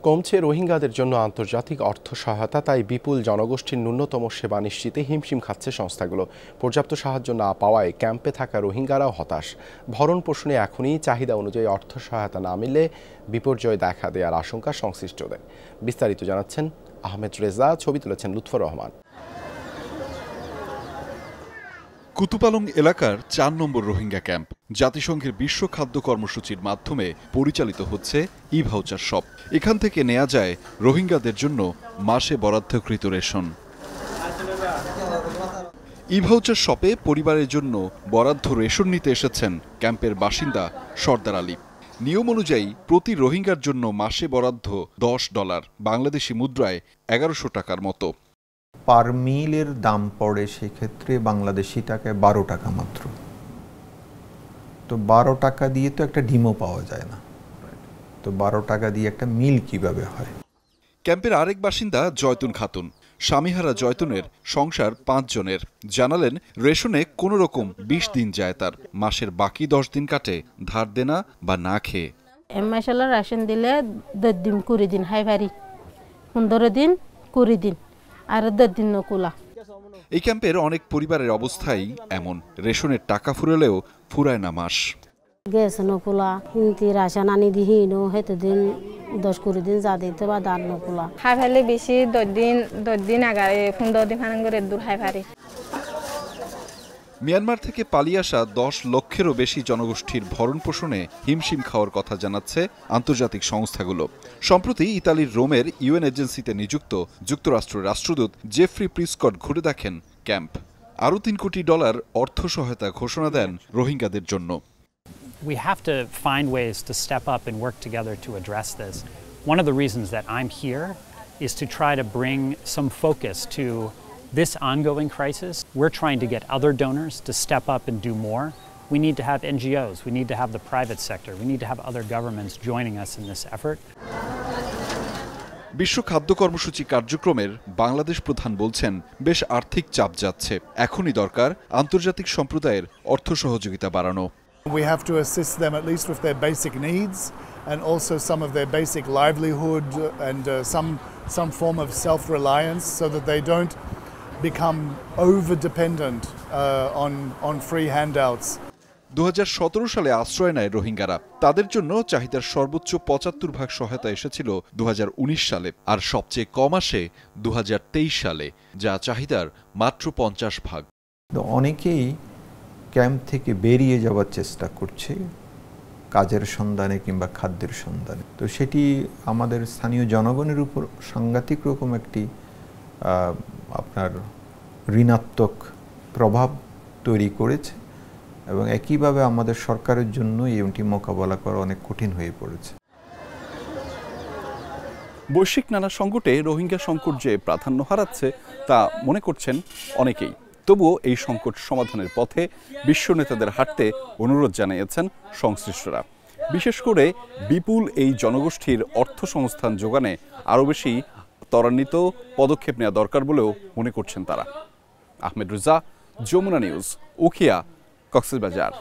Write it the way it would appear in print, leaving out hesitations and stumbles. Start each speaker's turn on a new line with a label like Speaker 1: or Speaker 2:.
Speaker 1: কমছে রোহিঙ্গাদের জন্য আন্তর্জাতিক অর্থ সহায়তা, তাই বিপুল জনগোষ্ঠীর ন্যূনতম সেবা নিশ্চিতে হিমশিম খাচ্ছে সংস্থাগুলো। পর্যাপ্ত সাহায্য না পাওয়ায় ক্যাম্পে থাকা রোহিঙ্গারাও হতাশ। ভরণ পোষণে এখনই চাহিদা অনুযায়ী অর্থ সহায়তা না মিললে বিপর্যয় দেখা দেওয়ার আশঙ্কা সংশ্লিষ্টদের। বিস্তারিত জানাচ্ছেন আহমেদ রেজা, ছবি তুলেছেন লুৎফর রহমান।
Speaker 2: কুতুপালং এলাকার ৪ নম্বর রোহিঙ্গা ক্যাম্প জাতিসংঘের বিশ্ব খাদ্য কর্মসূচির মাধ্যমে পরিচালিত হচ্ছে ই-ভাউচার শপ। এখান থেকে নেওয়া যায় রোহিঙ্গাদের জন্য মাসে বরাদ্দকৃত রেশন। ই-ভাউচার শপে পরিবারের জন্য বরাদ্দ রেশন নিতে এসেছেন ক্যাম্পের বাসিন্দা সর্দার আলী। নিয়ম অনুযায়ী প্রতি রোহিঙ্গার জন্য মাসে বরাদ্দ $10, বাংলাদেশি মুদ্রায় ১১০০ টাকার মতো।
Speaker 3: পার মিলের দাম পড়ে সেক্ষেত্রে বাংলাদেশি টাকায় ১২ টাকা মাত্র। তো ১২ টাকা দিয়ে তো একটা ডিমও পাওয়া যায় না, তো ১২ টাকা দিয়ে একটা মিল কিভাবে হয়?
Speaker 2: ক্যাম্পের আরেক বাসিন্দা জয়তুন খাতুন। স্বামীহারা জয়তুনের সংসার ৫ জনের। জানালেন রেশনে কোনো রকম ২০ দিন যায় তার, মাসের বাকি ১০ দিন কাটে ধার দেনা বা না খেয়ে।
Speaker 4: মাসাল্লাহ রেশন দিলে ১০ দিন ২০ দিন হাই ভারি, ১৫ দিন ২০ দিন আর ১০ দিন নকুলা।
Speaker 2: এই ক্যাম্পের অনেক পরিবারের অবস্থাই এমন, রেশনের টাকা ফুরালেও ফুরায় না মাস।
Speaker 4: গ্যাস নকুলা হিন্দি রাশন আনি দিহীন হেতু দিন ১০-২০ দিন যা দিতে বা দান নকুলা
Speaker 5: হাই ভালে বেশি ১০ দিন আগারে ১৫ দিন ফান করে দূর হাই ভারি।
Speaker 2: মিয়ানমার থেকে পালিয়ে আসা ১০ লক্ষেরও বেশি জনগোষ্ঠীর ভরণ পোষণে হিমশিম খাওয়ার কথা জানাচ্ছে আন্তর্জাতিক সংস্থাগুলো। সম্প্রতি ইতালির রোমের ইউএন এজেন্সিতে নিযুক্ত যুক্তরাষ্ট্রের রাষ্ট্রদূত জেফ্রি প্রিস্কট ঘুরে দেখেন ক্যাম্প। আরও $৩ কোটি অর্থ সহায়তা ঘোষণা দেন রোহিঙ্গাদের জন্য।
Speaker 6: We have to find ways to step up and work together to address this. One of the reasons that I'm here is to try to bring some focus to this ongoing crisis. We're trying to get other donors to step up and do more. We need to have NGOs, we need to have the private sector, we need to have other governments joining us in this effort.
Speaker 2: বিশ্ব খাদ্য কর্মসূচি কার্যক্রমের বাংলাদেশ প্রধান বলছেন বেশ আর্থিক চাপ যাচ্ছে, এখনই দরকার আন্তর্জাতিক সম্প্রদায়ের অর্থ সহযোগিতা বাড়ানো।
Speaker 7: We have to assist them at least with their basic needs and also some of their basic livelihood and some form of self-reliance so that they don't become over-dependent on free handouts.
Speaker 2: ২০১৭ সালে আশ্রয় নেয় রোহিঙ্গারা। তাদের জন্য চাহিদার সর্বোচ্চ ৭৫% সহায়তা এসেছিল ২০১৯ সালে, আর সবচেয়ে কম আসে ২০২৩ সালে, যা চাহিদার মাত্র ৫০%।
Speaker 3: অনেকেই ক্যাম্প থেকে বেরিয়ে যাওয়ার চেষ্টা করছে কাজের সন্ধানে কিংবা খাদ্যের সন্ধানে। তো সেটি আমাদের স্থানীয় জনগণের উপর সাংঘাতিক রকম একটি আপনার ঋণাত্মক প্রভাব তৈরি করেছে এবং একইভাবে আমাদের সরকারের জন্য এটি মোকাবেলা করা অনেক কঠিন হয়ে পড়েছে।
Speaker 8: বৈশ্বিক নানা সংকটে রোহিঙ্গা সংকট যে প্রাধান্য হারাচ্ছে তা মনে করছেন অনেকেই। তবুও এই সংকট সমাধানের পথে বিশ্ব নেতাদের হাঁটতে অনুরোধ জানিয়েছেন সংশ্লিষ্টরা। বিশেষ করে বিপুল এই জনগোষ্ঠীর অর্থ সংস্থান যোগানে আরও বেশি ত্বরান্বিত পদক্ষেপ নেওয়া দরকার বলেও মনে করছেন তারা। আহমেদ রেজা, যমুনা নিউজ, উখিয়া, কক্সবাজার।